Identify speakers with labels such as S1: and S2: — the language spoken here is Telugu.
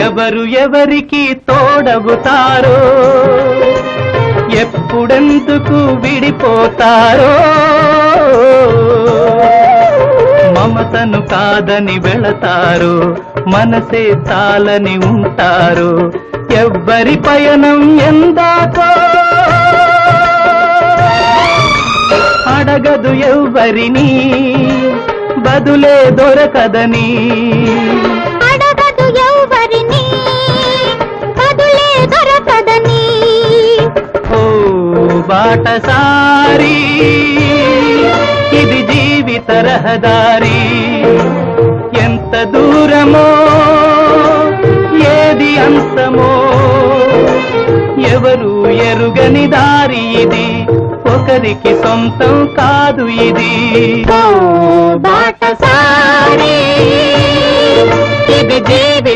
S1: ఎవరు ఎవరికి తోడవుతారో, ఎప్పుడెందుకు విడిపోతారో, మమతను కాదని వెళతారు, మనసే తాలని ఉంటారు. ఎవ్వరి పయనం ఎందాకో అడగదు ఎవ్వరిని, బదులే దొరకదని.
S2: అడగదు ఎవ్వరిని, బదులే దొరకదని.
S1: ఓ బాటసారి, ఇది జీవిత రహదారి. ఎంత దూరమో, ఏది అంతమో, ఎవరు ఎరుగని దారి ఇది, ఒకరికి సొంతం కాదు ఇది.
S2: ఓ బాటసారి,
S1: ఇది జీవిత